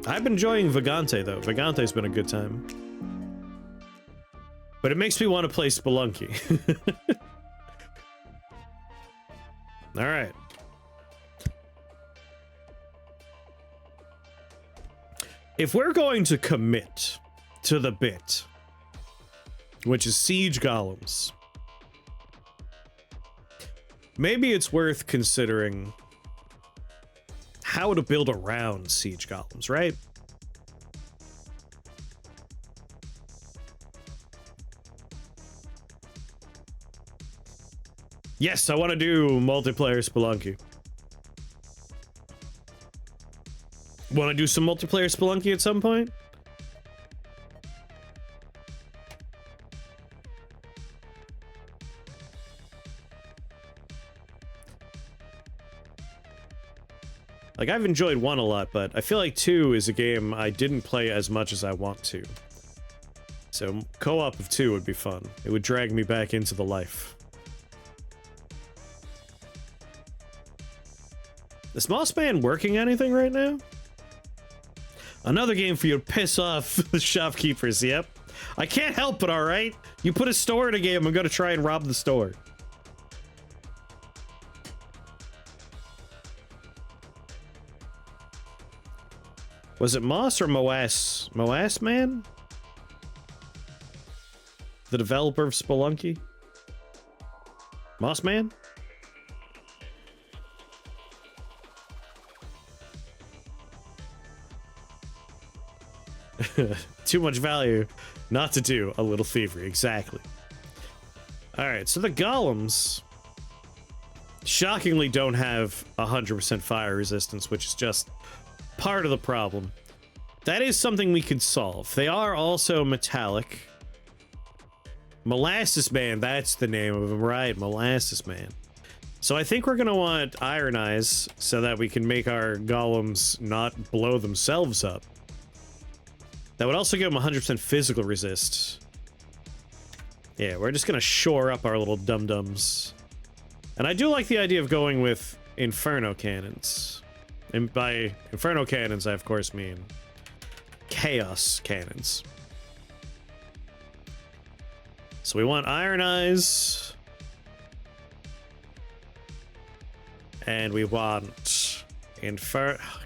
I've been enjoying Vagante, though. Vagante's been a good time. But it makes me want to play Spelunky. Alright. If we're going to commit to the bit, which is siege golems, maybe it's worth considering how to build around siege golems, right? Yes, I want to do multiplayer Spelunky. Want to do some multiplayer Spelunky at some point? Like, I've enjoyed 1 a lot, but I feel like 2 is a game I didn't play as much as I want to. So, co-op of 2 would be fun. It would drag me back into the life. Is Mossman working anything right now? Another game for you to piss off the shopkeepers, yep. I can't help it, alright? You put a store in a game, I'm gonna try and rob the store. Was it Moss or Moas? Moas Man? The developer of Spelunky? Moss Man? Too much value not to do a little thievery, exactly. Alright, so the golems shockingly don't have 100% fire resistance, which is just part of the problem. That is something we could solve. They are also metallic. Molasses Man, that's the name of him, right? Molasses Man. So I think we're gonna want Iron Eyes so that we can make our golems not blow themselves up. That would also give them 100% physical resist. Yeah, we're just gonna shore up our little dum-dums. And I do like the idea of going with Inferno Cannons. And by Inferno Cannons, I of course mean Chaos Cannons. So we want Iron Eyes. And we want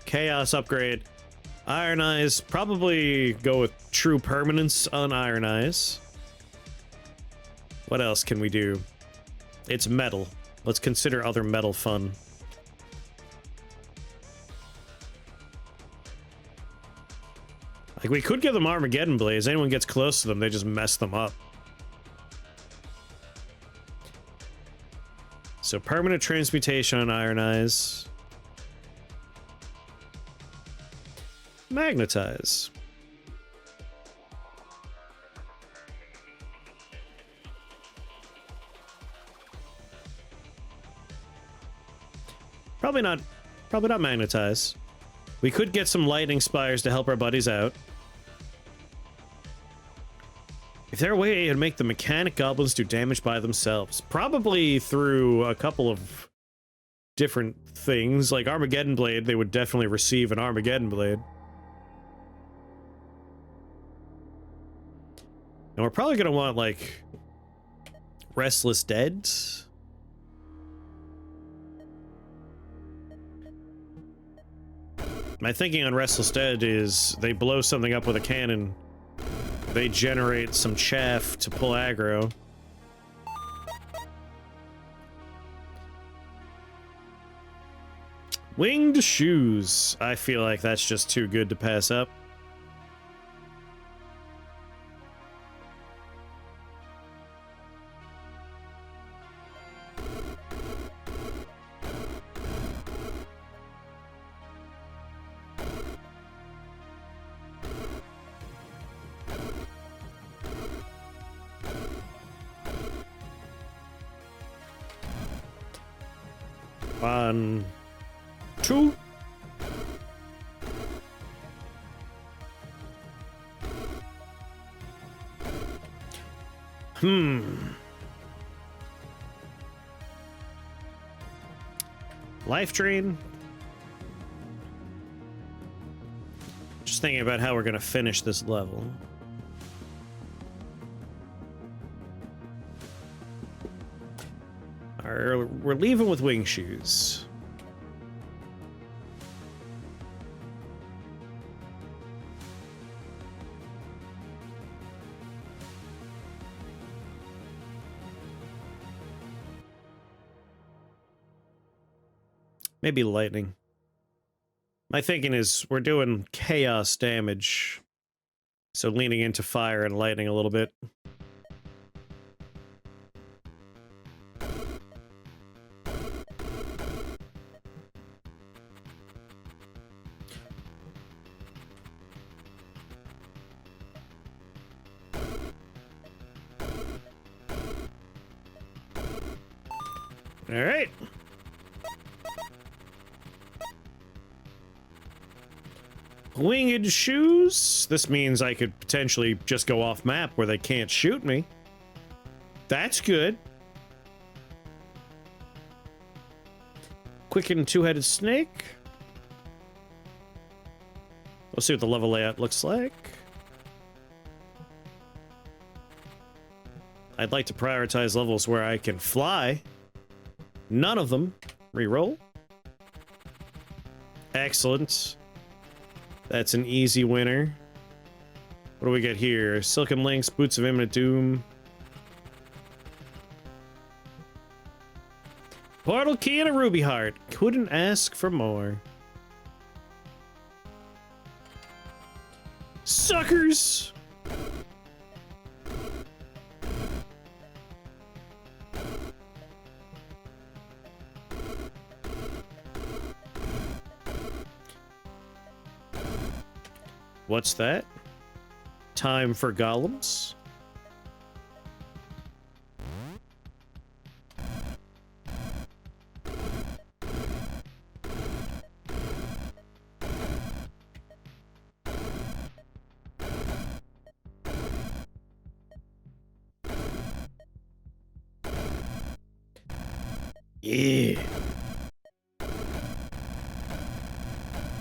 Chaos Upgrade. Iron Eyes, probably go with True Permanence on Iron Eyes. What else can we do? It's metal. Let's consider other metal fun. Like, we could give them Armageddon Blades. Anyone gets close to them, they just mess them up. So, permanent transmutation on Iron Eyes. Magnetize. Probably not magnetize. We could get some lightning spires to help our buddies out. Is there a way to make the mechanic goblins do damage by themselves? Probably through a couple of different things. Like Armageddon Blade, they would definitely receive an Armageddon Blade. And we're probably gonna want, like, Restless Dead. My thinking on Restless Dead is they blow something up with a cannon, they generate some chaff to pull aggro. Winged Shoes. I feel like that's just too good to pass up. One, two. Life Drain. Just Just thinking about how we're gonna finish this level. Alright, we're leaving with wing shoes. Maybe lightning. My thinking is we're doing chaos damage, so leaning into fire and lightning a little bit. All right. Winged shoes. This means I could potentially just go off map where they can't shoot me. That's good. Quickened two-headed snake. Let's see what the level layout looks like. I'd like to prioritize levels where I can fly. None of them. Reroll. Excellent. That's an easy winner. What do we get here? Silken Links, Boots of Imminent Doom. Portal Key and a Ruby Heart. Couldn't ask for more. Suckers! What's that? Time for golems? Yeah.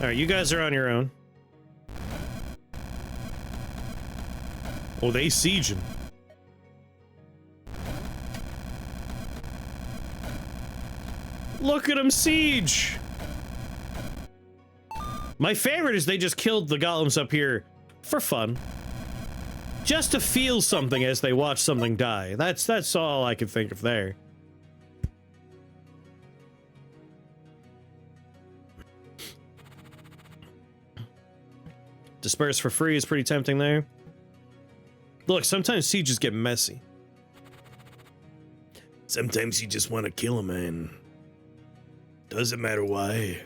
Alright, you guys are on your own. Oh, they sieging. Look at them siege! My favorite is they just killed the golems up here for fun. Just to feel something as they watch something die. That's all I can think of there. Disperse for free is pretty tempting there. Look, sometimes sieges get messy. Sometimes you just want to kill a man. Doesn't matter why.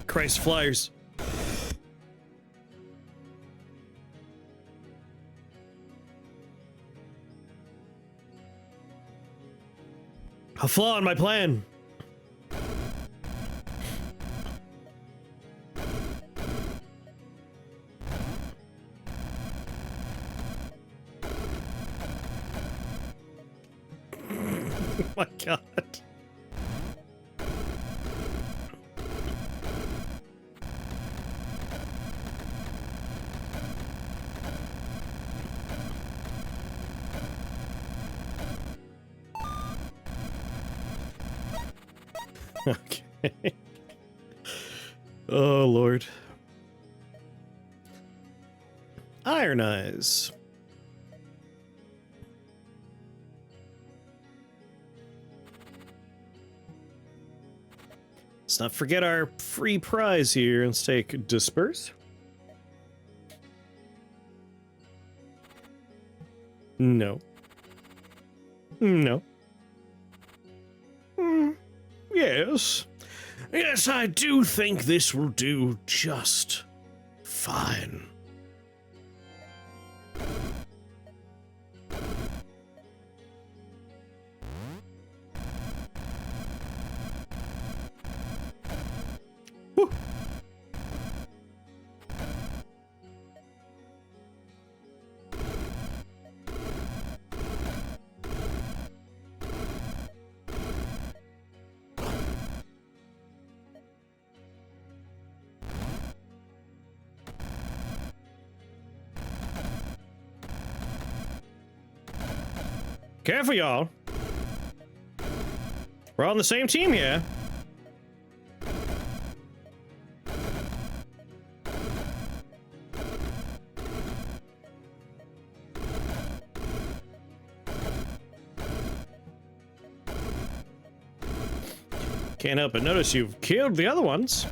Christ, flyers. A flaw in my plan. Oh my god. Okay. Oh, Lord. Iron Eyes. Let's not forget our free prize here. Let's take Disperse. No. No. Yes. Yes, I do think this will do just fine. Woo. Careful, y'all. We're on the same team here. Can't help but notice you've killed the other ones.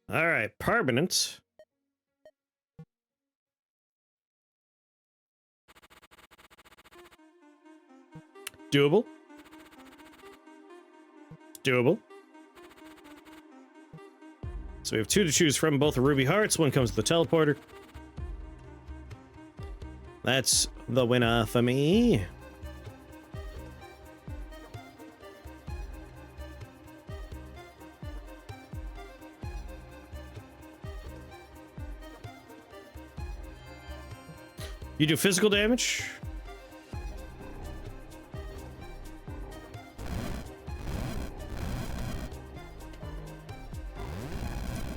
All right, permanent. Doable. Doable. So we have 2 to choose from, both are ruby hearts. One comes with the teleporter. That's the winner for me. You do physical damage.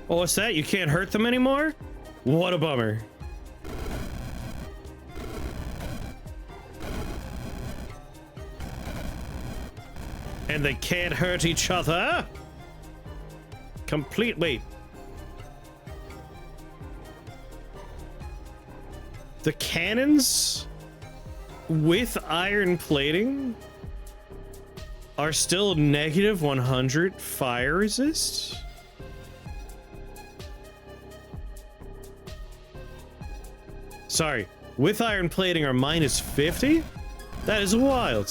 Oh, what's that? You can't hurt them anymore? What a bummer. And they can't hurt each other? Wait. The cannons with iron plating are still negative 100 fire resist? Sorry, with iron plating are minus 50? That is wild.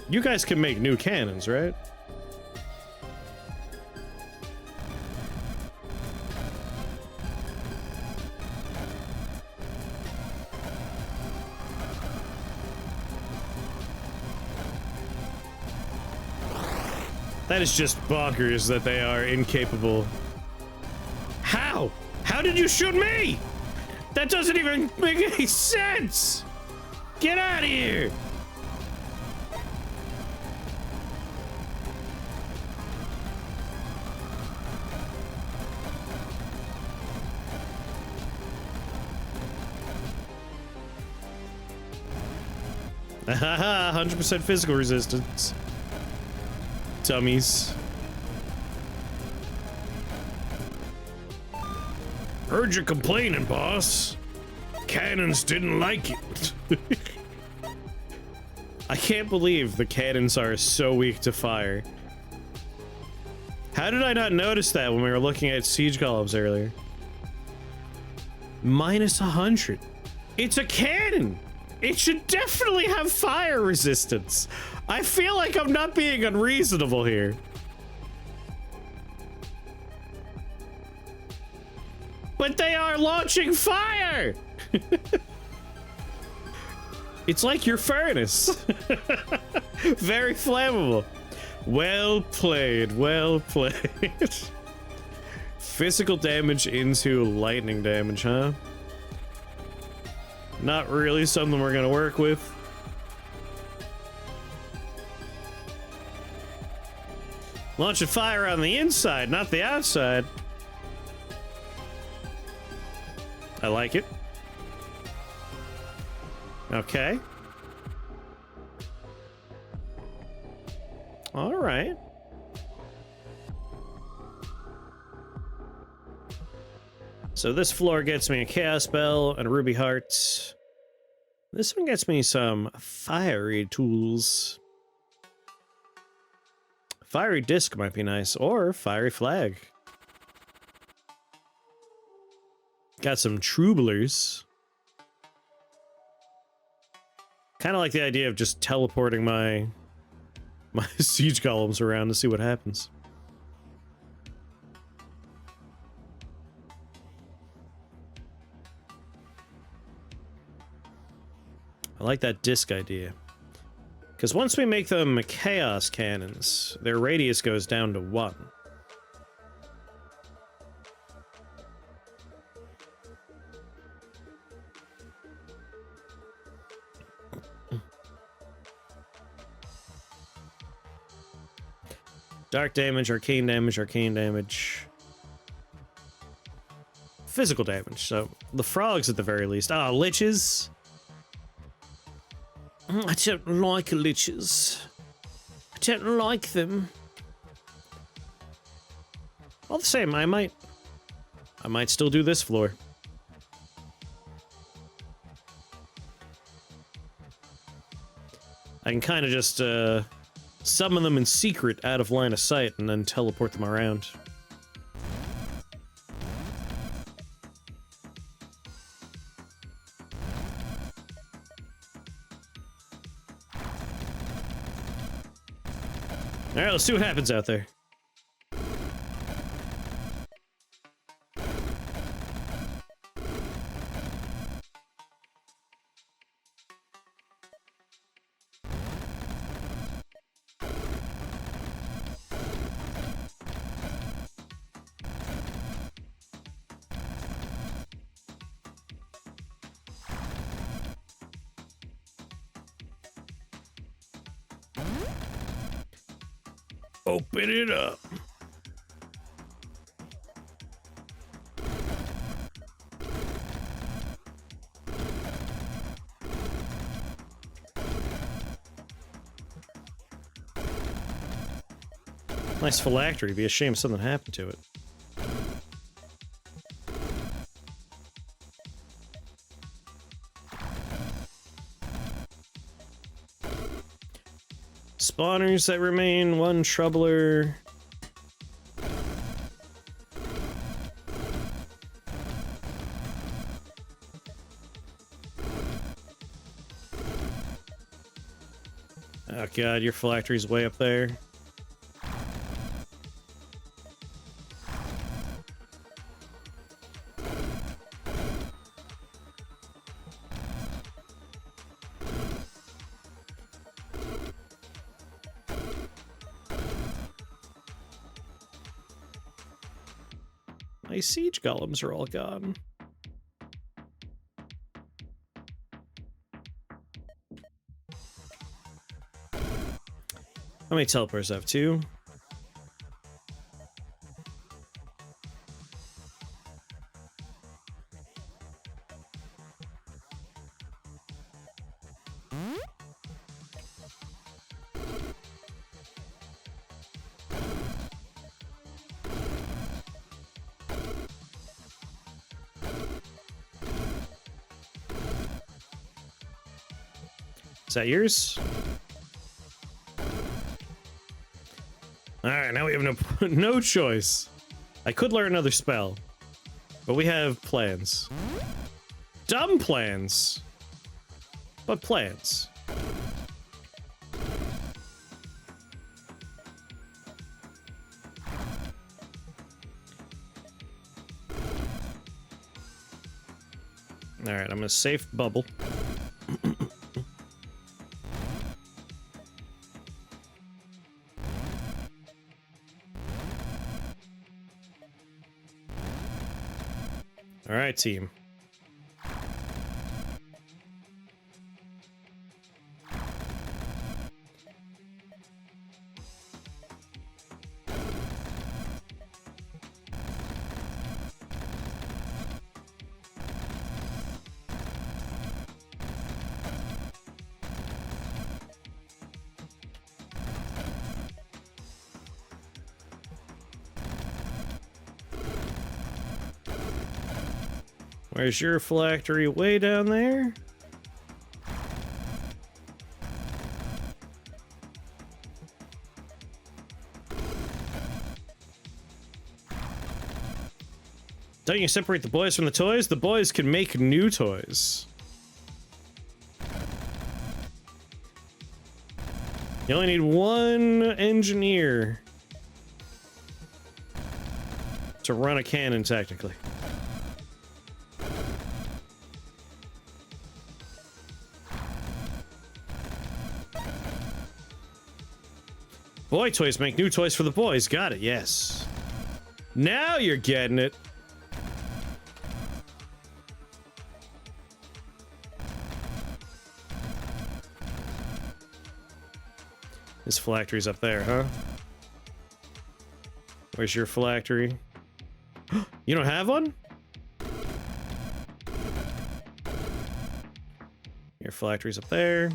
You guys can make new cannons, right? That is just bonkers that they are incapable. How? How did you shoot me? That doesn't even make any sense! Get out of here! Haha, 100% physical resistance. Dummies. Heard you complaining, boss. Cannons didn't like it. I can't believe the cannons are so weak to fire. How did I not notice that when we were looking at siege golems earlier? Minus 100. It's a cannon. It should definitely have fire resistance. I feel like I'm not being unreasonable here. But they are launching fire! It's like your furnace. Very flammable. Well played, well played. Physical damage into lightning damage, huh? Not really something we're gonna work with. Launching fire on the inside, not the outside. I like it. Okay. All right. So this floor gets me a Chaos Bell and a Ruby Heart. This one gets me some fiery tools. Fiery Disc might be nice, or Fiery Flag. Got some Troublers. Kind of like the idea of just teleporting my siege golems around to see what happens. I like that disc idea. Because once we make them chaos cannons, their radius goes down to 1. Dark damage, arcane damage, arcane damage. Physical damage, so the frogs at the very least. Ah, liches. I don't like liches. I don't like them. All the same, I might still do this floor. I can kind of just summon them in secret out of line of sight and then teleport them around. Alright, let's see what happens out there. Open it up. Nice phylactery. Be a shame something happened to it. Spawners that remain, 1 troubler. Oh god, your phylactery's way up there. My siege golems are all gone. How many teleporters I have? 2? Is that yours? Alright, now we have no choice. I could learn another spell, but we have plans. Dumb plans, but plans. Alright, I'm gonna safe bubble. All right, team. Where's your phylactery? Way down there? Don't you separate the boys from the toys? The boys can make new toys. You only need 1 engineer to run a cannon, technically. Boy toys make new toys for the boys. Got it, yes. Now you're getting it. This phylactery's up there, huh? Where's your phylactery? You don't have one? Your phylactery's up there.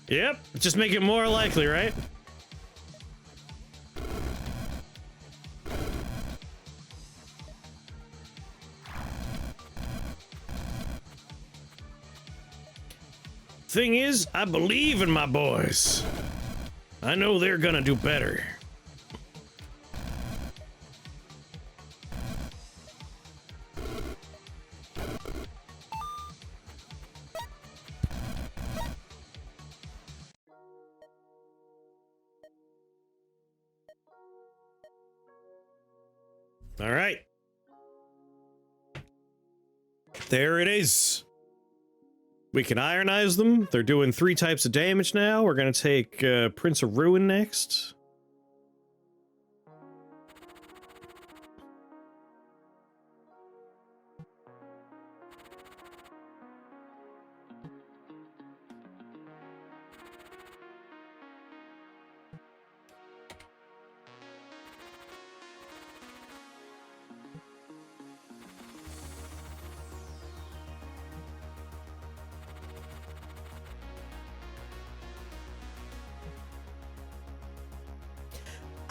Yep, just make it more likely, right? Thing is, I believe in my boys. I know they're gonna do better. All right. There it is. We can ironize them. They're doing 3 types of damage now. We're gonna take Prince of Ruin next.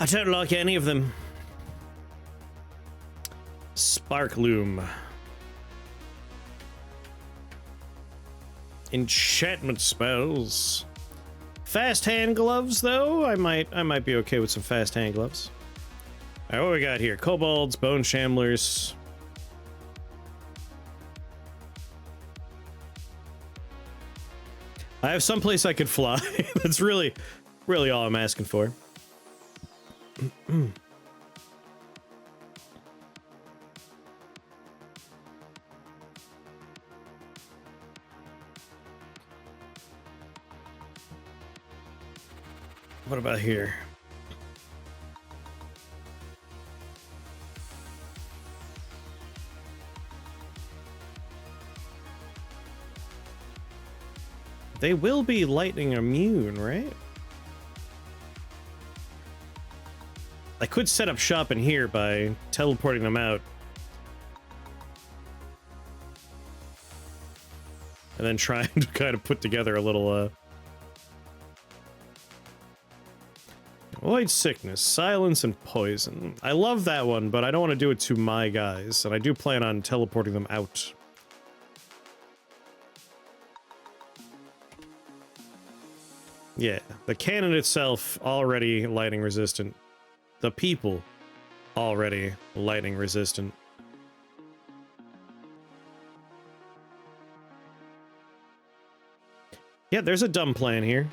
I don't like any of them. Sparkloom. Enchantment spells. Fast hand gloves, though. I might be okay with some fast hand gloves. All right, what we got here? Kobolds, bone shamblers. I have someplace I could fly. That's really all I'm asking for. What about here? They will be lightning immune, right? I could set up shop in here by teleporting them out. And then trying to kind of put together a little, Avoid sickness, silence, and poison. I love that one, but I don't want to do it to my guys, and I do plan on teleporting them out. Yeah, the cannon itself already lightning resistant. The people already lightning resistant. Yeah, there's a dumb plan here.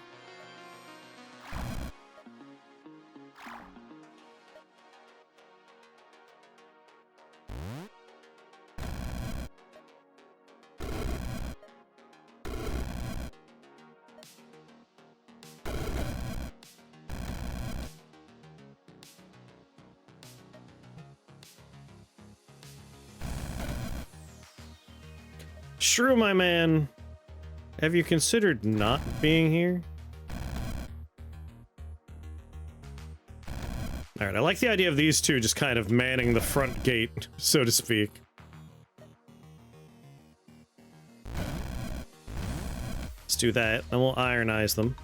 Shrew, my man, have you considered not being here? Alright, I like the idea of these two just kind of manning the front gate, so to speak. Let's do that, and we'll ironize them.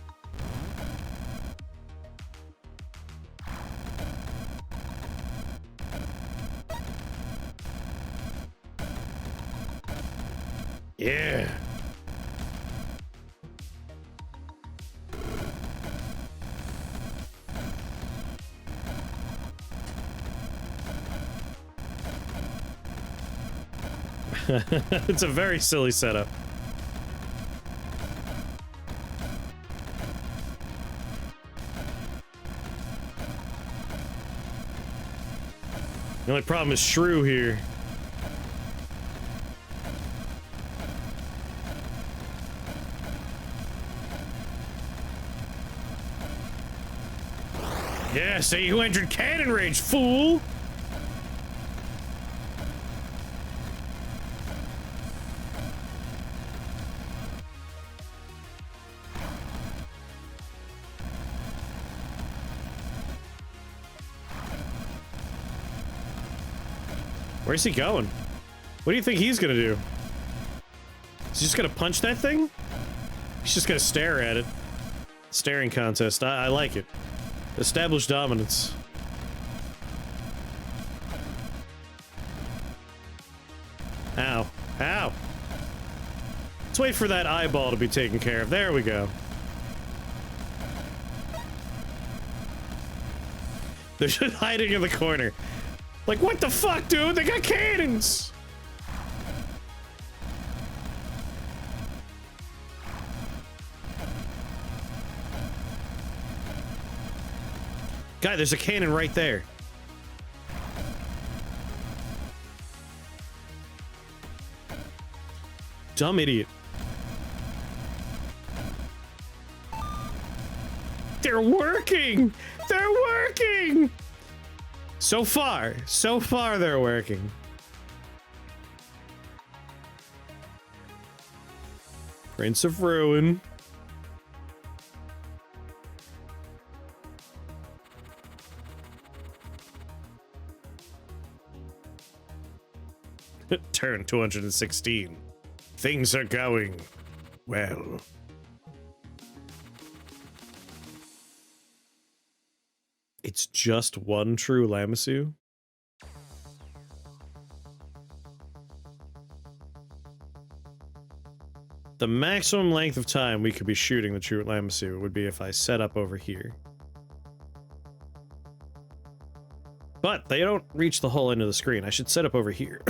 Yeah. It's a very silly setup. The only problem is Shrew here. Yeah, say who entered cannon range, fool! Where's he going? What do you think he's gonna do? Is he just gonna punch that thing? He's just gonna stare at it. Staring contest. I like it. Establish dominance. Ow. Ow! Let's wait for that eyeball to be taken care of. There we go. They're just hiding in the corner. Like, what the fuck, dude? They got cannons! Guy, there's a cannon right there. Dumb idiot. They're working! They're working! So far they're working. Prince of Ruin. Turn 216. Things are going well. It's just one true Lamassu? The maximum length of time we could be shooting the true Lamassu would be if I set up over here. But they don't reach the whole end of the screen. I should set up over here.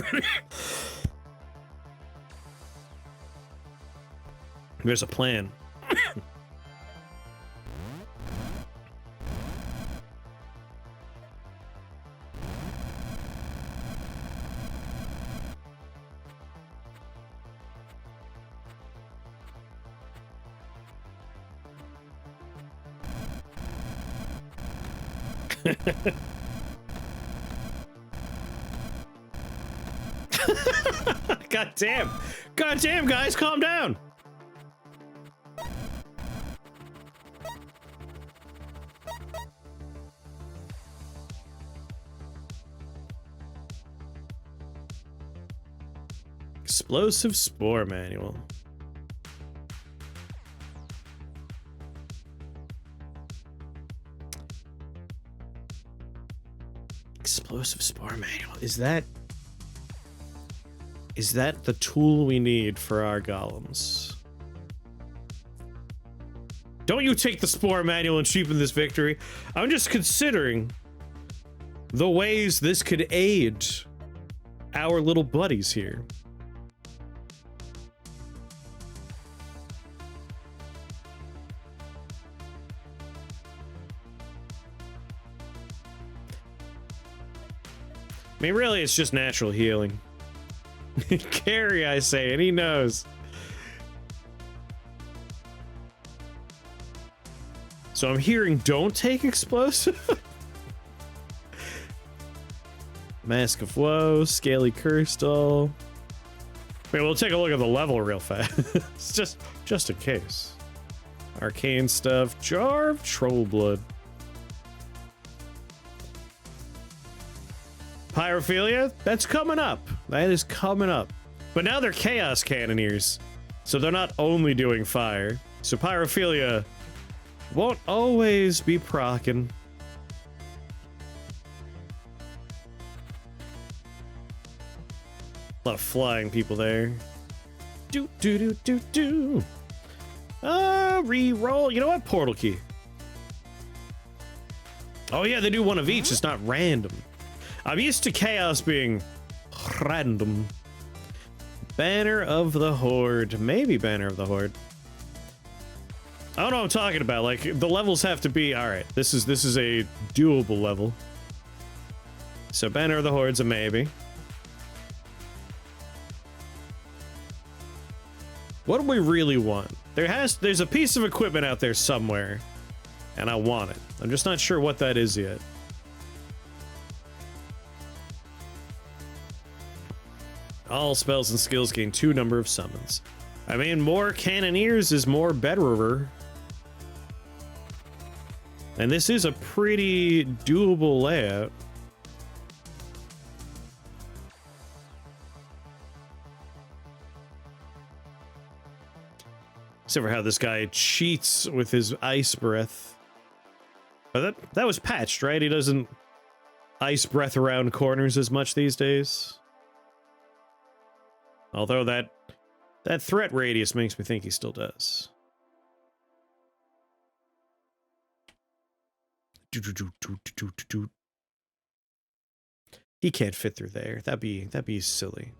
There's a plan. God damn. God damn, guys, calm down. Explosive Spore Manual. Explosive Spore Manual. Is that the tool we need for our golems? Don't you take the Spore Manual and cheapen this victory. I'm just considering the ways this could aid our little buddies here. I mean, really, it's just natural healing. Carry, I say, and he knows. So I'm hearing don't take explosive. Mask of Woe, Scaly Crystal. Wait, we'll take a look at the level real fast. It's just in case. Arcane stuff, Jar of Troll Blood. Pyrophilia, that's coming up. That is coming up. But now they're Chaos Cannoneers, so they're not only doing fire. So Pyrophilia won't always be proccing. A lot of flying people there. Do do do do do. Reroll. You know what? Portal key. Oh yeah, they do one of each. It's not random. I'm used to chaos being random. Banner of the Horde. Maybe Banner of the Horde. I don't know what I'm talking about. Like, the levels have to be... Alright, this is a doable level. So banner of the horde's a maybe. What do we really want? There's a piece of equipment out there somewhere, and I want it. I'm just not sure what that is yet. All spells and skills gain 2 number of summons. I mean, more cannoneers is more betterer. And this is a pretty doable layout. Except for how this guy cheats with his ice breath. But that was patched, right? He doesn't ice breath around corners as much these days. Although that threat radius makes me think he still does. He can't fit through there. That'd be silly.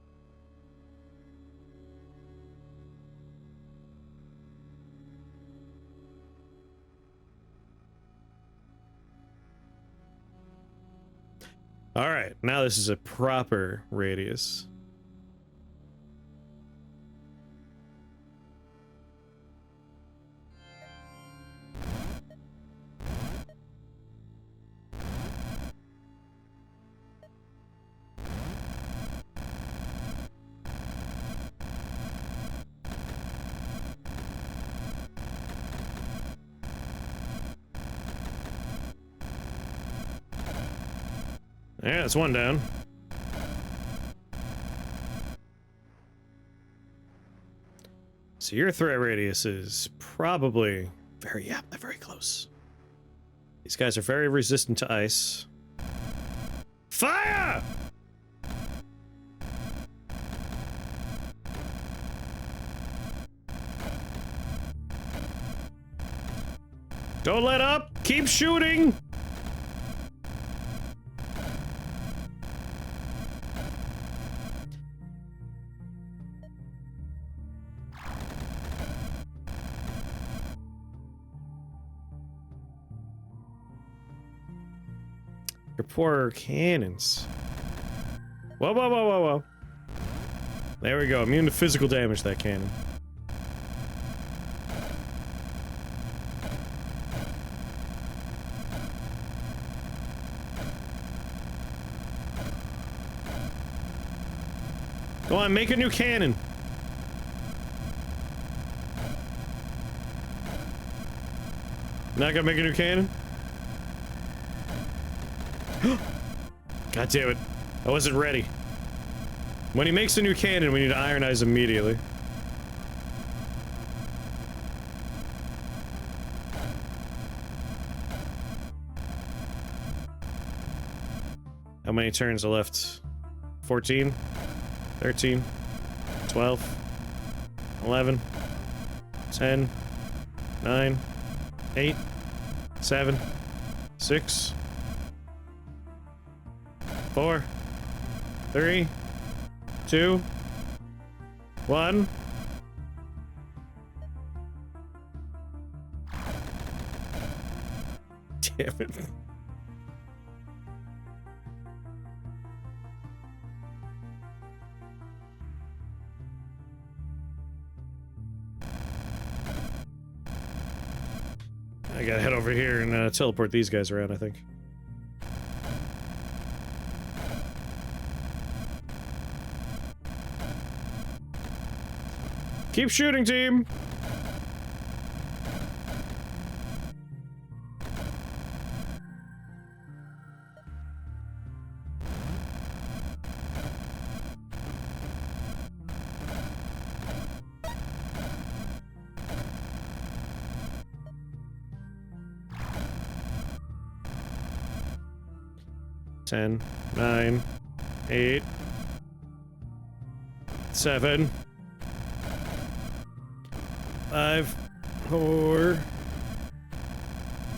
All right, now this is a proper radius. Yeah, that's one down. So your threat radius is probably very close. These guys are very resistant to ice. Fire! Don't let up! Keep shooting! Your poor cannons. Whoa, whoa, whoa, whoa, whoa. There we go. Immune to physical damage, that cannon. Go on, make a new cannon. Not gonna make a new cannon? God damn it. I wasn't ready. When he makes a new cannon, we need to ironize immediately. How many turns are left? 14? 13? 12? 11? 10? 9? 8? 7? 6? 4, 3, 2, 1. Damn it. I gotta head over here and teleport these guys around, I think. Keep shooting, team! Ten, 9, 8, 7, 5, 4,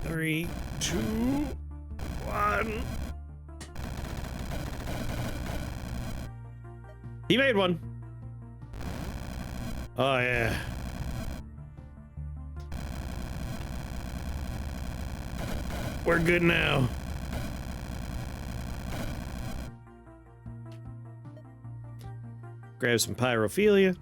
3, 2, 1. He made one. Oh yeah. We're good now. Grab some pyrophilia.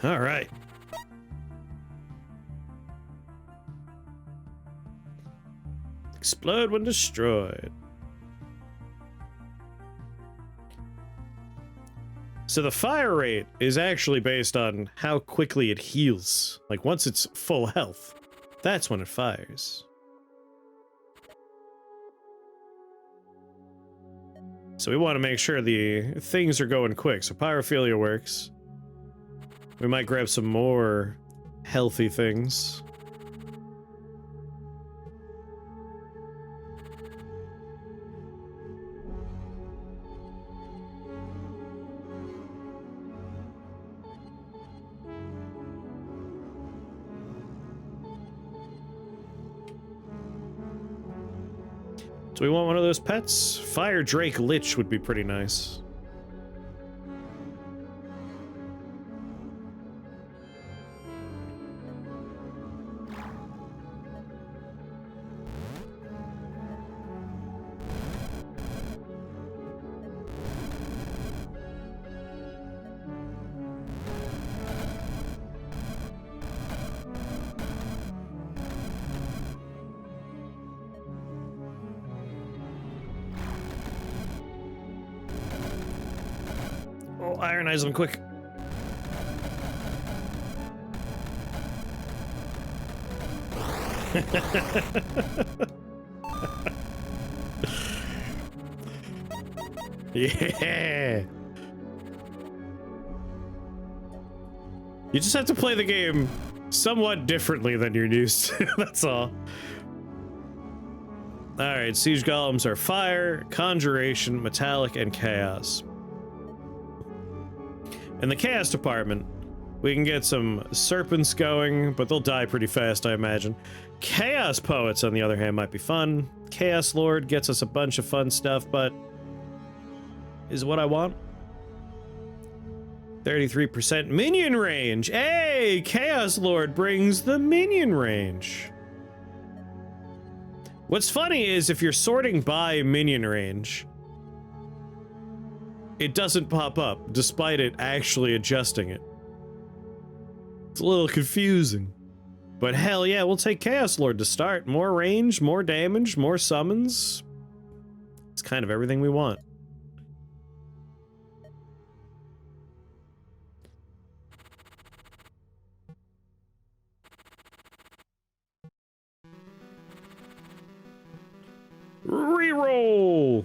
All right. Explode when destroyed. So the fire rate is actually based on how quickly it heals. Like once it's full health, that's when it fires. So we want to make sure the things are going quick. So pyrophilia works. We might grab some more healthy things. Do we want one of those pets? Fire Drake Lich would be pretty nice. Oh, ironize them quick. Yeah. You just have to play the game somewhat differently than you're used to. That's all. Alright, siege golems are fire, conjuration, metallic, and chaos. In the chaos department, we can get some serpents going, but they'll die pretty fast, I imagine. Chaos poets, on the other hand, might be fun. Chaos Lord gets us a bunch of fun stuff, but is what I want. 33% minion range. Hey, Chaos Lord brings the minion range. What's funny is if you're sorting by minion range, it doesn't pop up, despite it actually adjusting it. It's a little confusing. But hell yeah, we'll take Chaos Lord to start. More range, more damage, more summons. It's kind of everything we want. Reroll!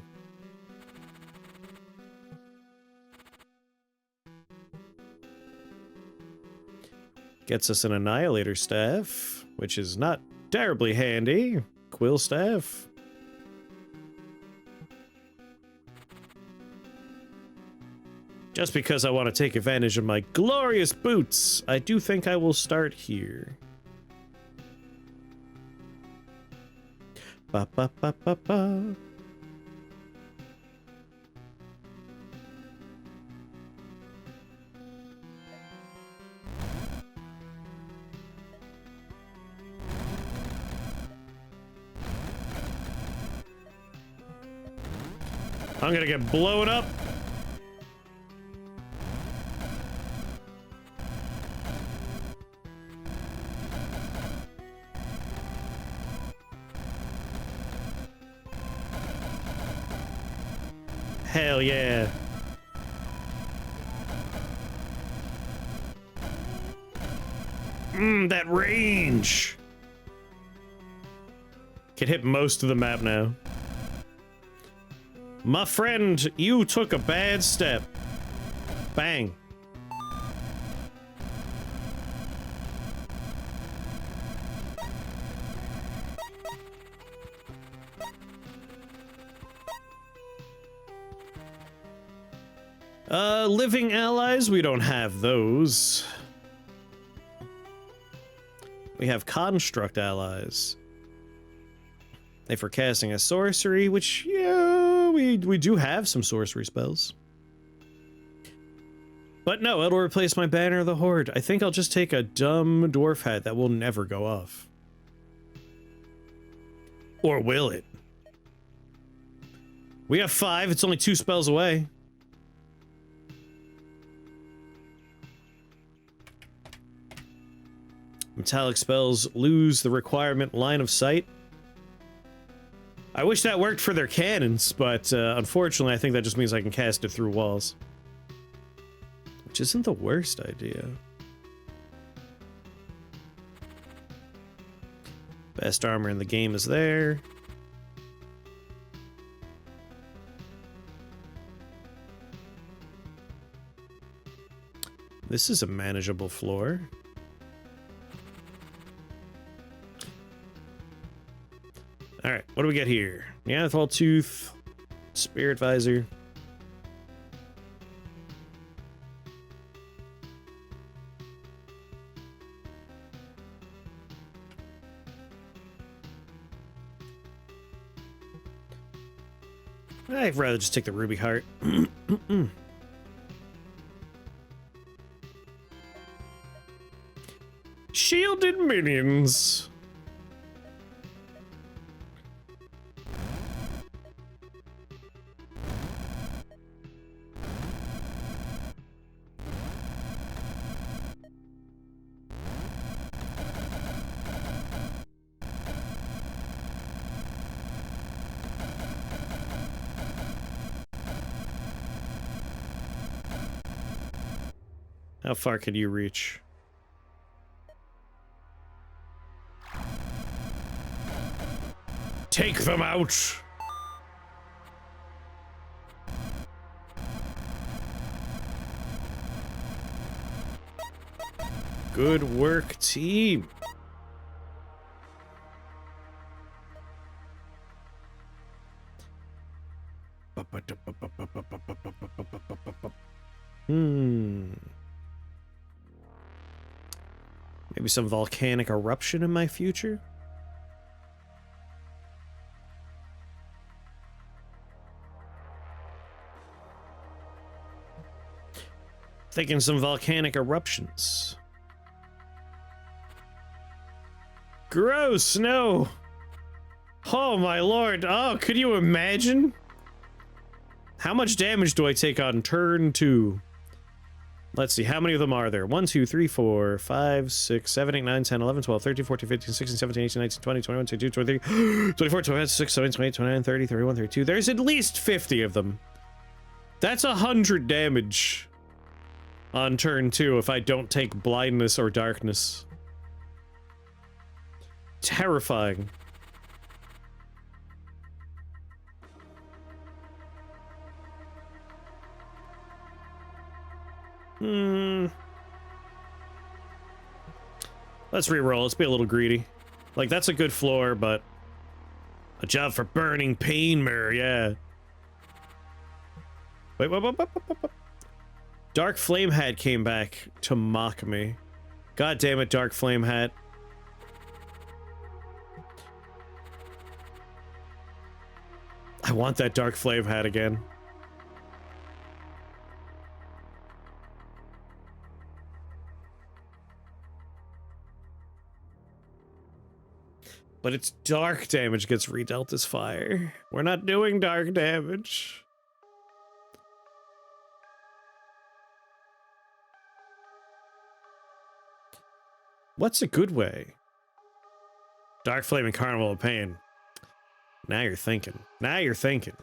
Gets us an Annihilator Staff, which is not terribly handy. Quill Staff. Just because I want to take advantage of my glorious boots, I do think I will start here. Ba ba ba ba ba. I'm gonna get blown up. Hell yeah. That range. Can hit most of the map now. My friend, you took a bad step. Bang. Living allies, we don't have those. We have construct allies. If we're casting a sorcery, which, yeah, we do have some sorcery spells. But no, it'll replace my Banner of the Horde. I think I'll just take a dumb dwarf hat that will never go off. Or will it? We have 5, it's only 2 spells away. Metallic spells lose the requirement line of sight. I wish that worked for their cannons, but unfortunately I think that just means I can cast it through walls. Which isn't the worst idea. Best armor in the game is there. This is a manageable floor. Alright, what do we get here? Neanderthal Tooth, Spirit Visor. I'd rather just take the Ruby Heart. Shielded minions. How far can you reach? Take them out! Good work, team! Maybe some volcanic eruption in my future? Thinking some volcanic eruptions. Gross, no! Oh my lord, oh, could you imagine? How much damage do I take on turn 2? Let's see, how many of them are there? 1, 2, 3, 4, 5, 6, 7, 8, 9, 10, 11, 12, 13, 14, 15, 16, 17, 18, 19, 20, 21, 22, 23, 24, 25, 26, 27, 28, 29, 30, 31, 32. There's at least 50 of them. That's 100 damage on turn 2 if I don't take blindness or darkness. Terrifying. Let's reroll. Let's be a little greedy. Like, that's a good floor, but a job for burning pain mirror, yeah. Wait, what? Dark Flame Hat came back to mock me. God damn it, Dark Flame Hat. I want that Dark Flame Hat again. But its dark damage gets redealt as fire. We're not doing dark damage. What's a good way? Dark Flame and Carnival of Pain. Now you're thinking. Now you're thinking.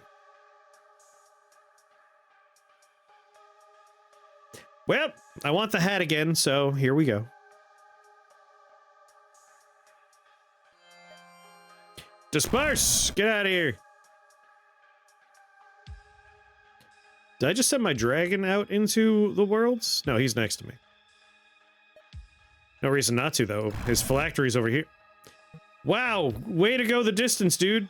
Well, I want the hat again, so here we go. Disperse! Get out of here! Did I just send my dragon out into the worlds? No, he's next to me. No reason not to, though. His phylactery's over here. Wow! Way to go the distance, dude!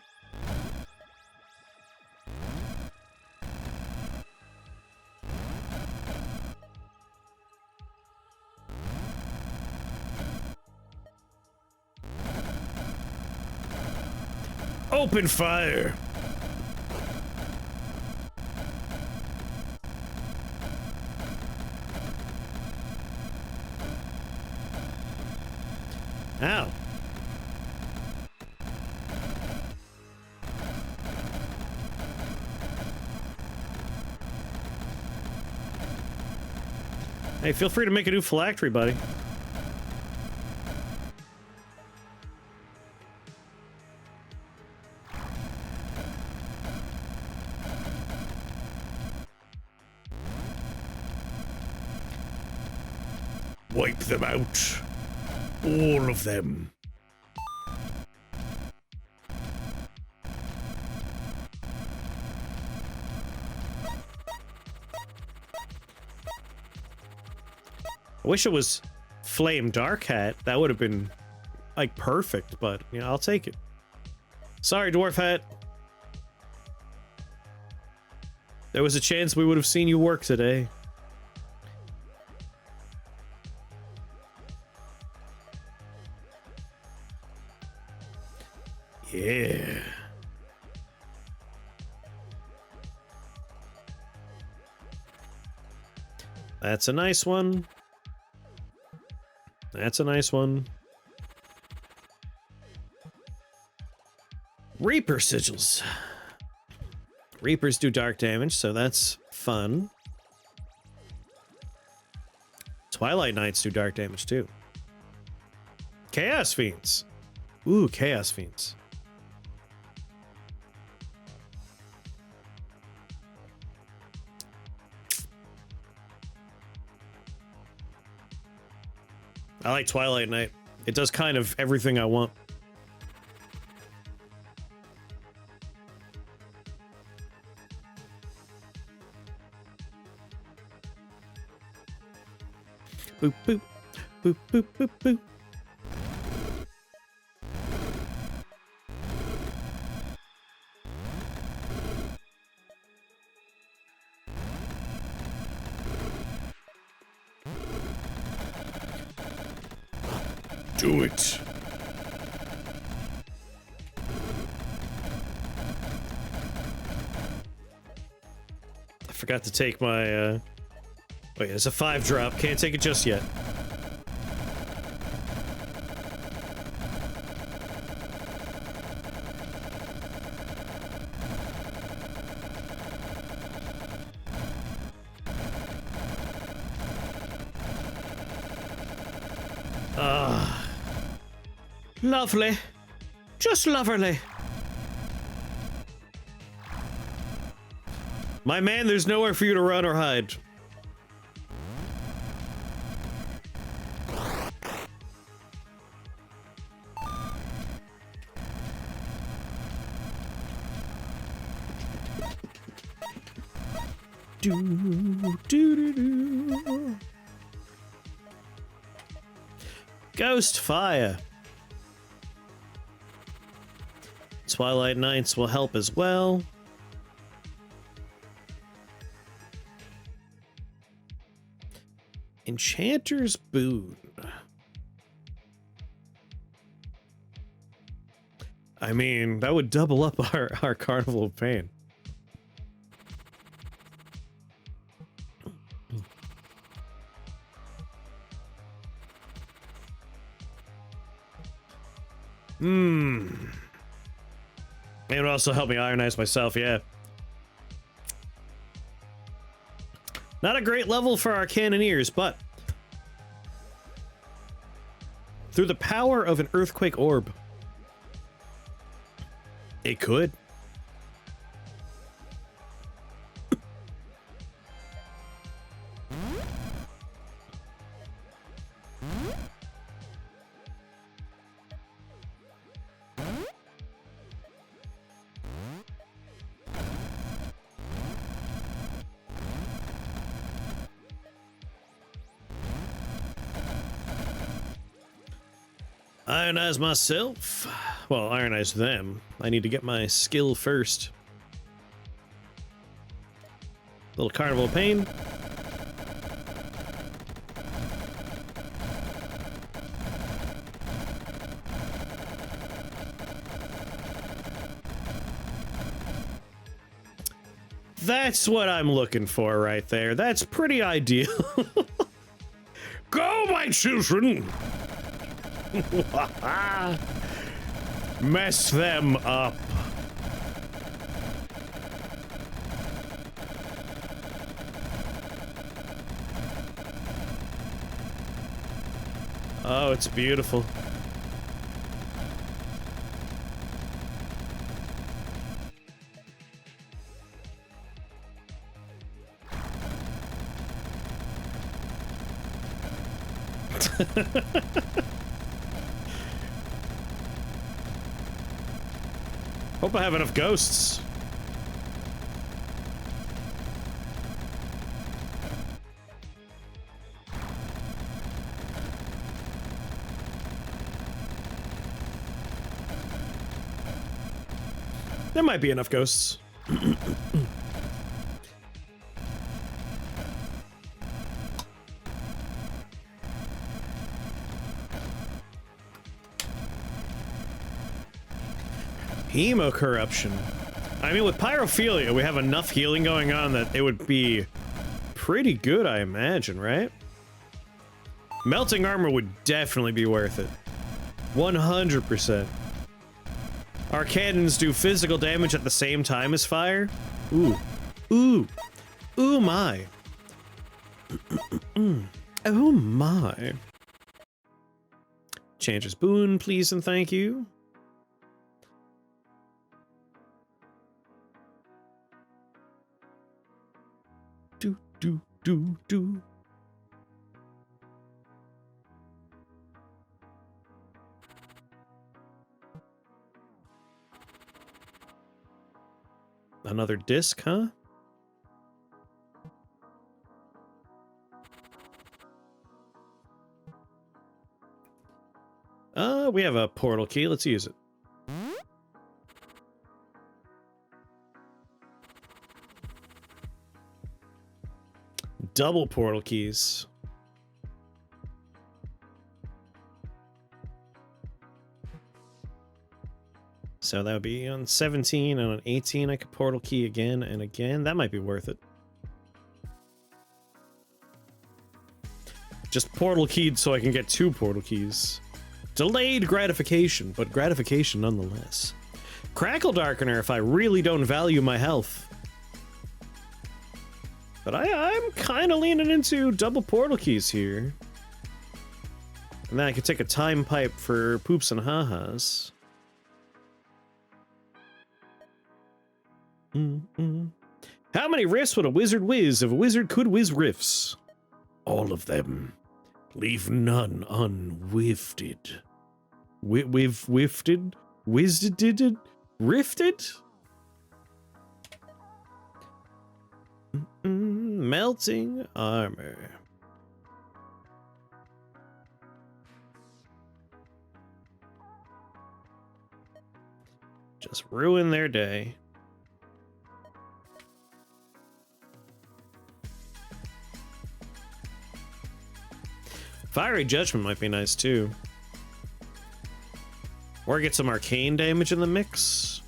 Open fire! Ow. Hey, feel free to make a new phylactery, buddy. Wipe them out. All of them. I wish it was Flame Dark Hat. That would have been, like, perfect, but, you know, I'll take it. Sorry, Dwarf Hat. There was a chance we would have seen you work today. Yeah. That's a nice one. That's a nice one. Reaper sigils. Reapers do dark damage, so that's fun. Twilight Knights do dark damage too. Chaos Fiends. Ooh, Chaos Fiends. I like Twilight Knight. It does kind of everything I want. Boop, boop. Boop, boop, boop, boop. Do it. I forgot to take my, wait, it's a 5-drop. Can't take it just yet. Lovely. Just loverly. My man, there's nowhere for you to run or hide. Ghost Fire. Twilight Knights will help as well. Enchanter's Boon. I mean, that would double up our Carnival of Pain. It would also help me ironize myself, yeah. Not a great level for our Cannoneers, but through the power of an Earthquake Orb, it could. Ironize myself. Well, ironize them. I need to get my skill first. Little Carnival of Pain. That's what I'm looking for right there. That's pretty ideal. Go, my children! Mess them up. Oh, it's beautiful. Hope I have enough ghosts. There might be enough ghosts. Hemo corruption. I mean, with pyrophilia, we have enough healing going on that it would be pretty good, I imagine, right? Melting armor would definitely be worth it. 100%. Our cannons do physical damage at the same time as fire? Ooh. Ooh. Ooh my. Oh my. Changes boon, please and thank you. Do. Another disc, huh? We have a portal key. Let's use it. Double portal keys. So that would be on 17 and on 18 I could portal key again and again. That might be worth it. Just portal keyed so I can get 2 portal keys. Delayed gratification, but gratification nonetheless. Crackle Darkener if I really don't value my health. But I'm kind of leaning into double portal keys here. And then I could take a time pipe for poops and ha-has. How many riffs would a wizard whiz if a wizard could whiz riffs? All of them. Leave none unwifted. Wifted? Wizded? Rifted? Melting armor. Just ruin their day. Fiery Judgment might be nice too. Or get some arcane damage in the mix.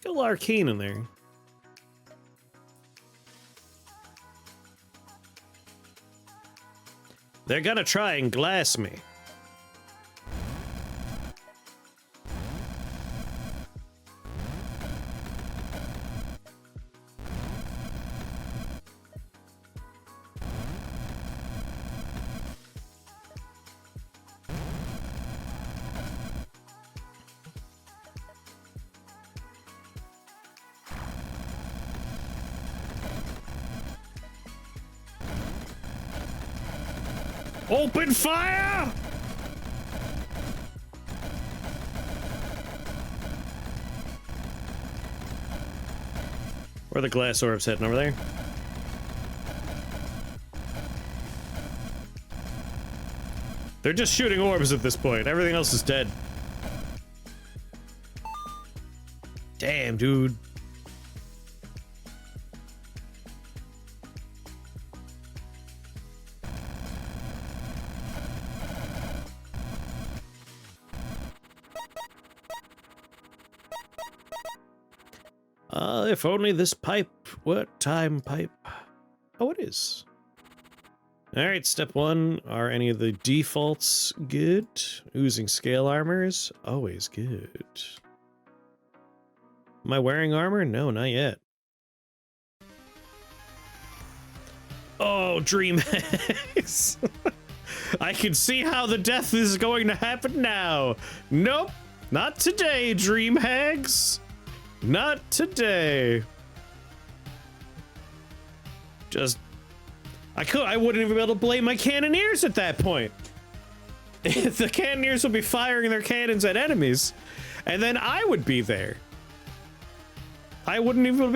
Get a little arcane in there. They're gonna try and glass me. Open fire! Where are the glass orbs heading? Over there? They're just shooting orbs at this point. Everything else is dead. Damn, dude. If only this pipe... What time pipe? Oh, it is. Alright, step 1. Are any of the defaults good? Oozing scale armors? Always good. Am I wearing armor? No, not yet. Oh, dream hags. I can see how the death is going to happen now. Nope, not today, dream hags. Not today. Just... I wouldn't even be able to blame my cannoneers at that point. The cannoneers would be firing their cannons at enemies, and then I would be there. I wouldn't be able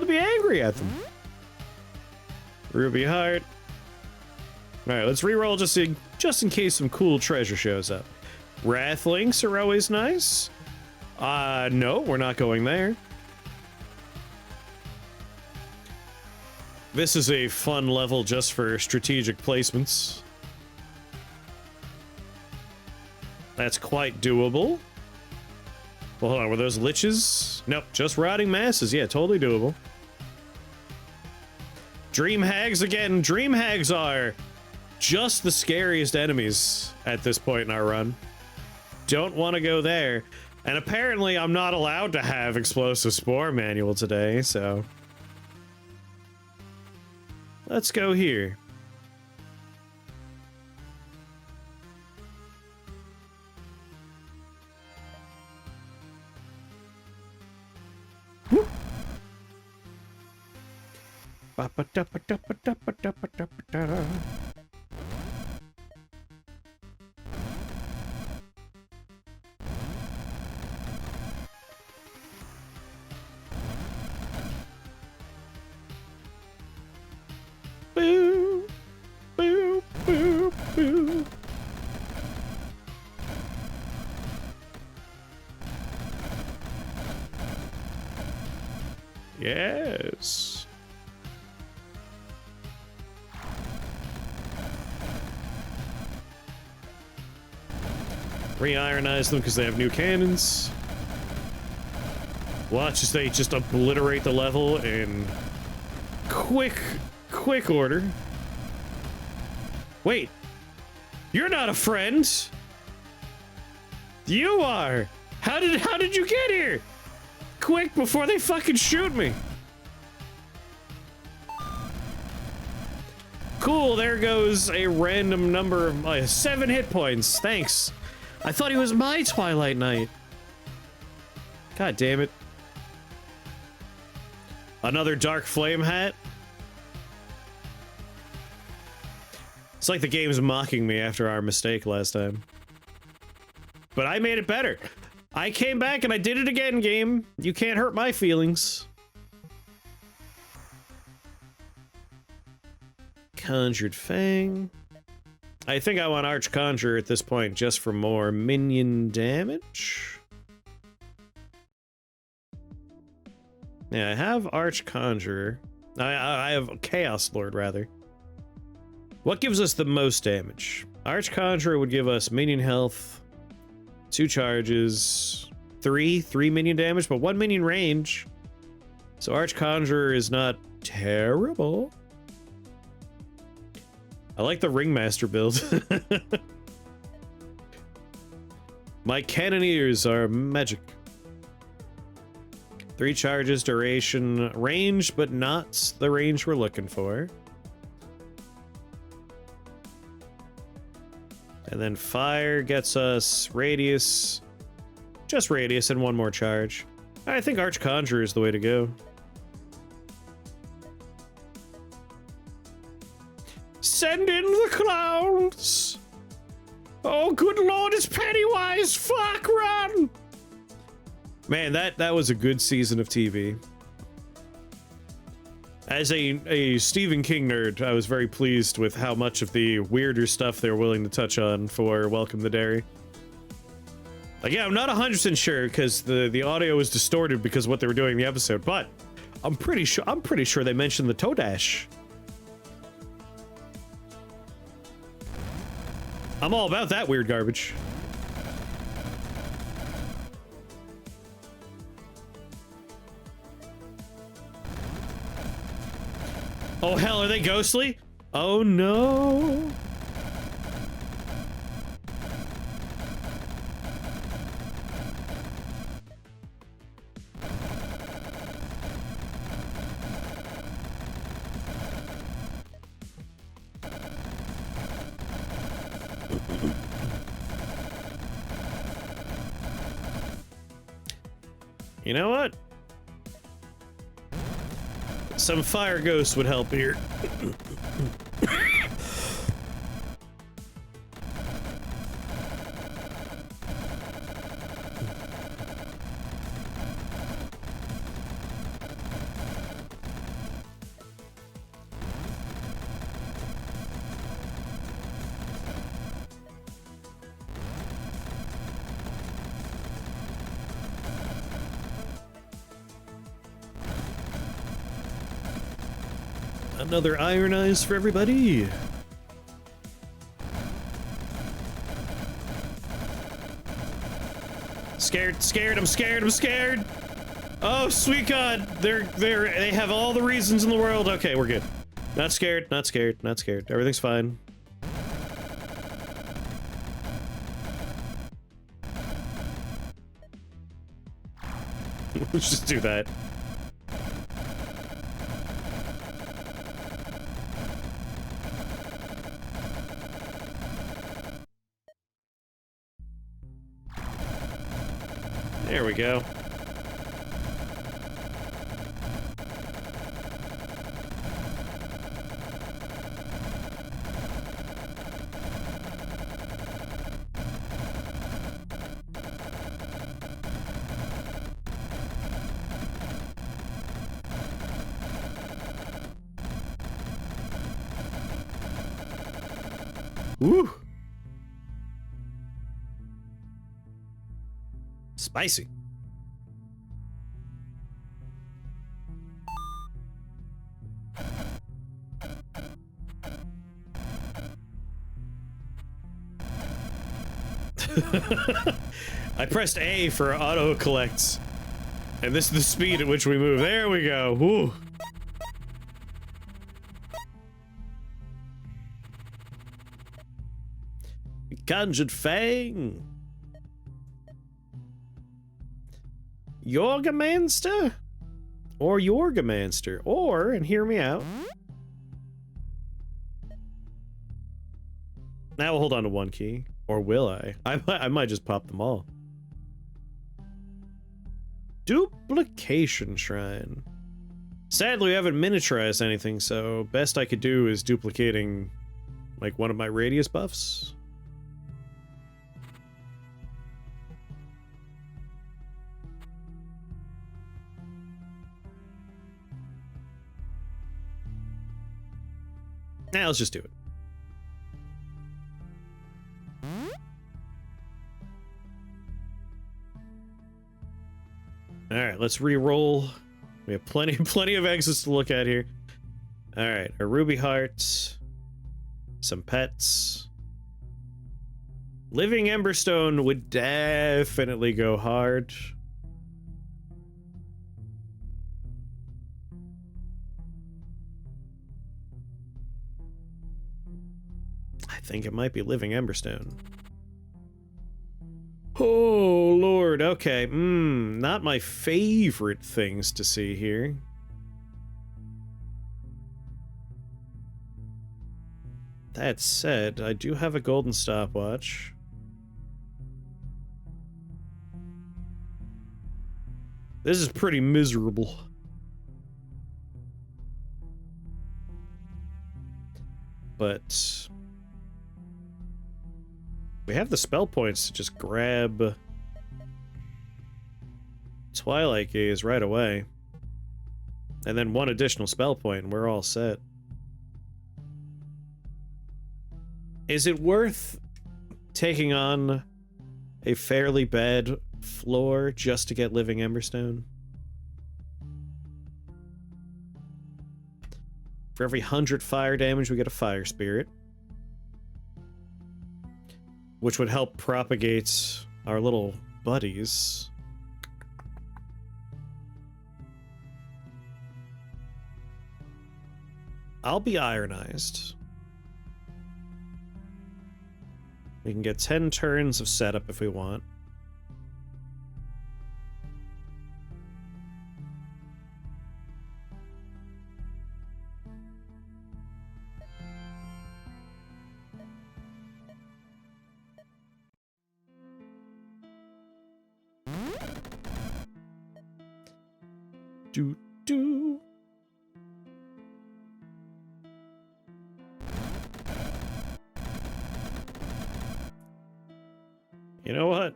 to be angry at them. Ruby heart. All right, let's reroll just in case some cool treasure shows up. Wrath links are always nice. No, we're not going there. This is a fun level just for strategic placements. That's quite doable. Well, hold on, were those liches? Nope, just rotting masses. Yeah, totally doable. Dream hags again. Dream hags are just the scariest enemies at this point in our run. Don't want to go there. And apparently I'm not allowed to have explosive spore manual today, so... Let's go here. Boo, boo, boo, boo. Yes. Re-ironize them because they have new cannons. Watch as they just obliterate the level in quick order. Wait, you're not a friend. You are. How did you get here? Quick, before they fucking shoot me. Cool, there goes a random number of 7 hit points. Thanks. I thought he was my Twilight Knight. God damn it. Another Dark Flame hat. It's like the game's mocking me after our mistake last time. But I made it better. I came back and I did it again, game. You can't hurt my feelings. Conjured Fang. I think I want Arch Conjurer at this point just for more minion damage. Yeah, I have Arch Conjurer. I have Chaos Lord, rather. What gives us the most damage? Arch Conjurer would give us minion health, 2 charges, 3 minion damage, but 1 minion range. So Arch Conjurer is not terrible. I like the Ringmaster build. My Cannoneers are magic. 3 charges, duration, range, but not the range we're looking for. And then fire gets us radius, just radius, and 1 more charge. I think Arch Conjurer is the way to go. Send in the clowns! Oh, good lord, it's Pennywise! Fuck, run! Man, that was a good season of TV. As a Stephen King nerd, I was very pleased with how much of the weirder stuff they're willing to touch on for Welcome to Derry. Like, yeah, I'm not 100% sure because the audio was distorted because of what they were doing in the episode, but I'm pretty sure they mentioned the Toadash. I'm all about that weird garbage. Oh hell, are they ghostly? Oh no. You know what? Some fire ghosts would help here. Another iron eyes for everybody. Scared, I'm scared. Oh, sweet God. They have all the reasons in the world. Okay, we're good. Not scared. Everything's fine. Let's just do that. There we go. Woo! Spicy. I pressed A for auto collects, and this is the speed at which we move. There we go. Woo. Conjured Fang. Jorgamanster? Or Jorgamanster. Or, and hear me out. Now we'll hold on to one key. Or will I? I might just pop them all. Duplication Shrine. Sadly, we haven't miniaturized anything, so best I could do is duplicating, like, one of my radius buffs. Now let's just do it. Alright, let's re-roll. We have plenty of exits to look at here. Alright, a ruby heart. Some pets. Living Emberstone would definitely go hard. I think it might be Living Emberstone. Oh, Lord, okay. Not my favorite things to see here. That said, I do have a golden stopwatch. This is pretty miserable. But we have the spell points to just grab Twilight Gaze right away. And then one additional spell point and we're all set. Is it worth taking on a fairly bad floor just to get Living Emberstone? For every 100 fire damage, we get a Fire Spirit. Which would help propagate our little buddies. I'll be ironized. We can get 10 turns of setup if we want. Do. You know what?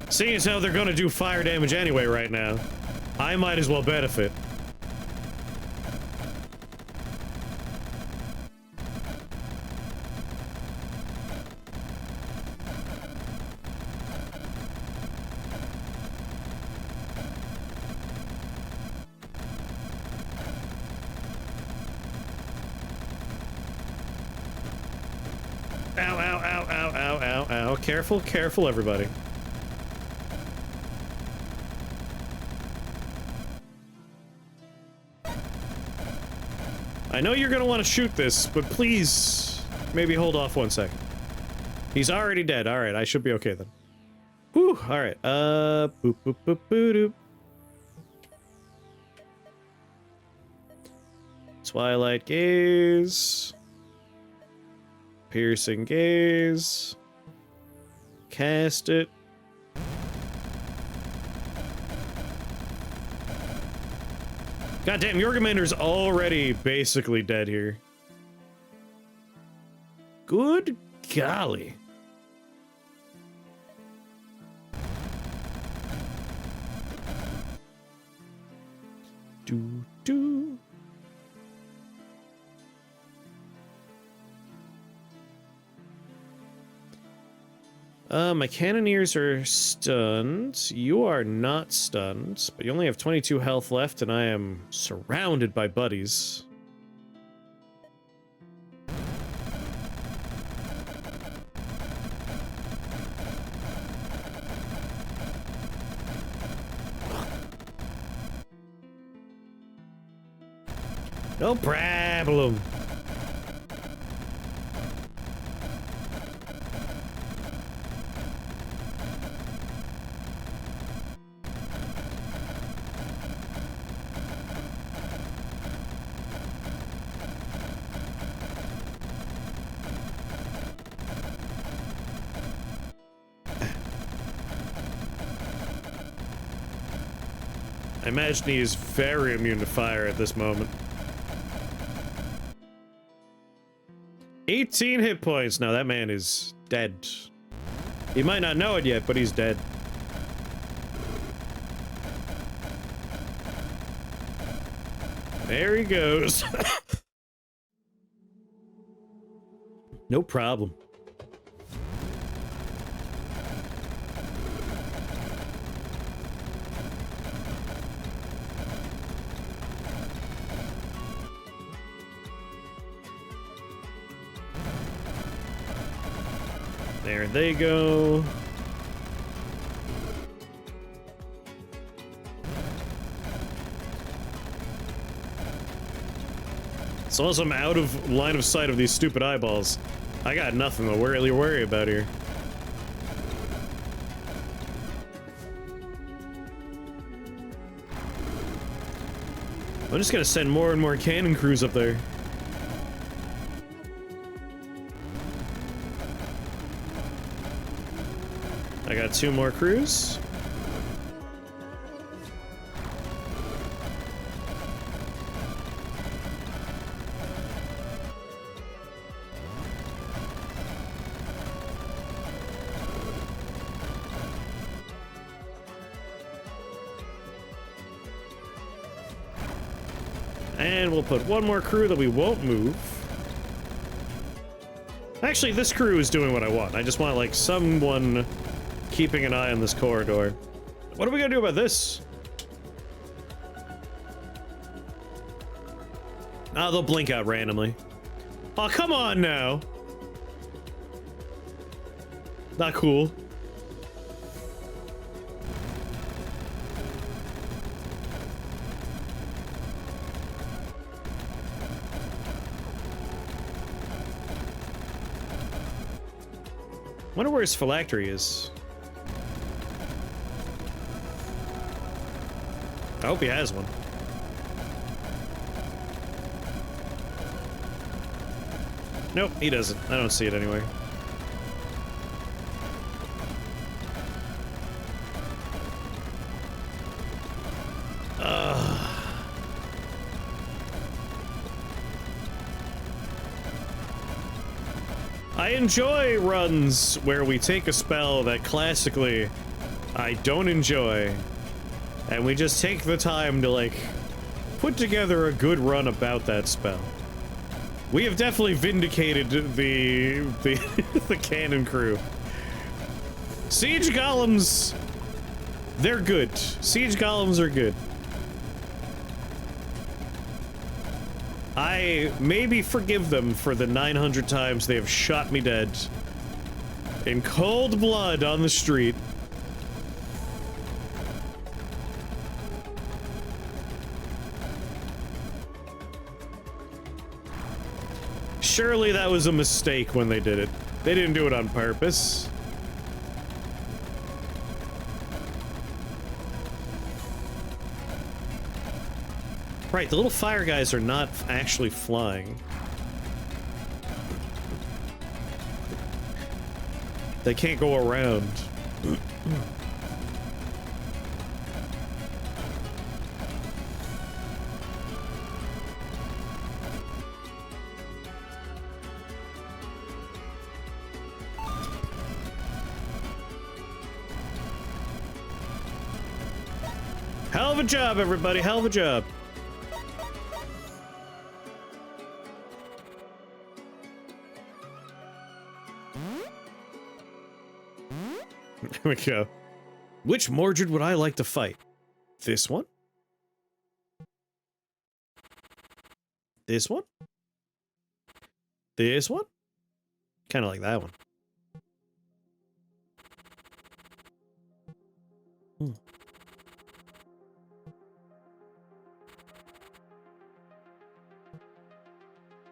Seeing as how they're gonna do fire damage anyway right now, I might as well benefit. Ow. Careful, careful, everybody. I know you're gonna want to shoot this, but please, maybe hold off 1 second. He's already dead. Alright, I should be okay then. Whew, alright. Boop, boop, boop, boop, doop. Twilight Gaze. Piercing Gaze. Cast it. Goddamn, your commander's already basically dead here. Good golly. Do. My cannoneers are stunned. You are not stunned, but you only have 22 health left, and I am surrounded by buddies. No problem. I imagine he is very immune to fire at this moment. 18 hit points. Now that man is dead. He might not know it yet, but he's dead. There he goes. No problem. There they go. So once I'm out of line of sight of these stupid eyeballs, I got nothing to really worry about here. I'm just gonna send more and more cannon crews up there. I got 2 more crews. And we'll put 1 more crew that we won't move. Actually, this crew is doing what I want. I just want, like, someone keeping an eye on this corridor. What are we gonna do about this? Oh, they'll blink out randomly. Oh, come on now. Not cool. Wonder where his phylactery is. I hope he has one. Nope, he doesn't. I don't see it anywhere. I enjoy runs where we take a spell that classically I don't enjoy, and we just take the time to, like, put together a good run about that spell. We have definitely vindicated the the cannon crew. Siege golems, they're good. Siege golems are good. I maybe forgive them for the 900 times they have shot me dead in cold blood on the street. Surely that was a mistake when they did it. They didn't do it on purpose. Right, the little fire guys are not actually flying. They can't go around. Hell of a job, everybody. Hell of a job. There we go. Which Mordred would I like to fight? This one? This one? This one? Kind of like that one.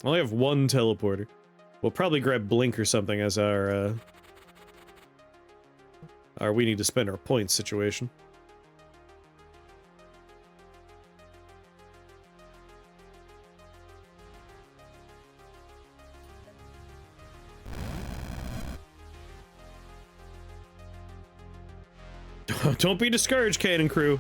I only have one teleporter. We'll probably grab Blink or something as our we need to spend our points situation. Don't be discouraged, cannon crew.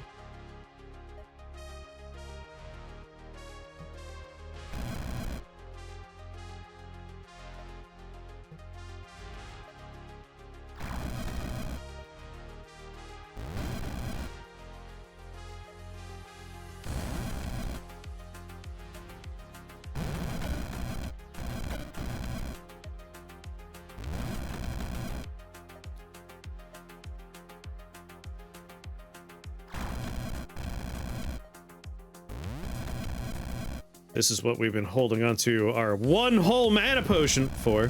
This is what we've been holding on to our one whole mana potion for.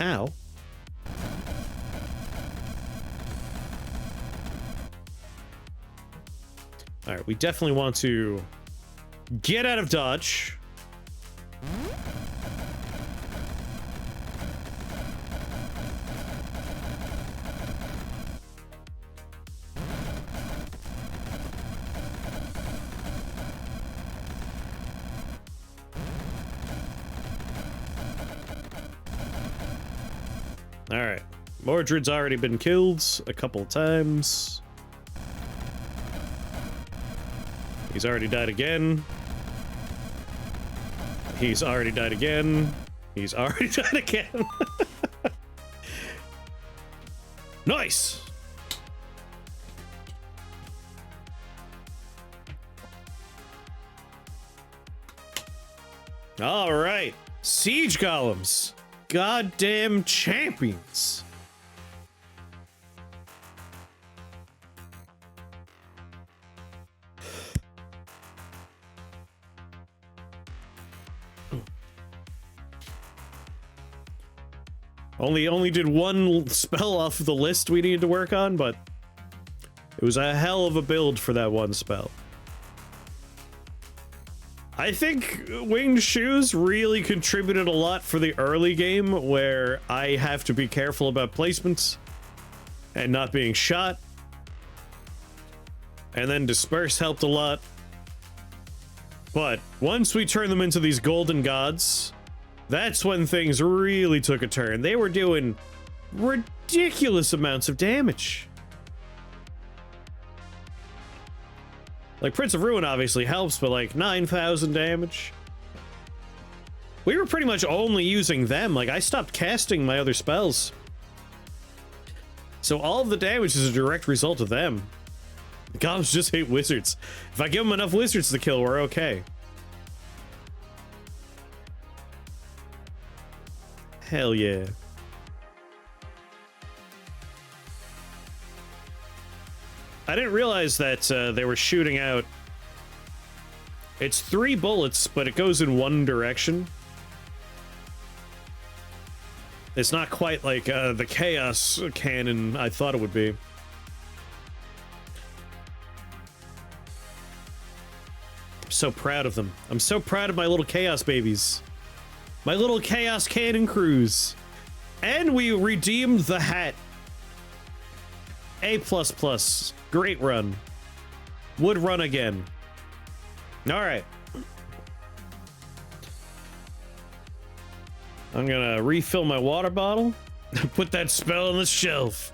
Ow. Alright, we definitely want to get out of dodge. Alright. Mordred's already been killed a couple of times. He's already died again. He's already died again. He's already died again. Nice! Alright. Siege golems. Goddamn champions. Only did one spell off the list we needed to work on, but it was a hell of a build for that one spell. I think Winged Shoes really contributed a lot for the early game, where I have to be careful about placements and not being shot. And then Disperse helped a lot. But once we turn them into these golden gods, that's when things really took a turn. They were doing ridiculous amounts of damage. Like, Prince of Ruin obviously helps, but like 9,000 damage. We were pretty much only using them. Like, I stopped casting my other spells. So all of the damage is a direct result of them. The goblins just hate wizards. If I give them enough wizards to kill, we're okay. Hell yeah. I didn't realize that they were shooting out. It's 3 bullets, but it goes in one direction. It's not quite like the chaos cannon I thought it would be. I'm so proud of them. I'm so proud of my little chaos babies. My little chaos cannon crews. And we redeemed the hat. A++. Great run. Would run again. All right. I'm gonna refill my water bottle. Put that spell on the shelf.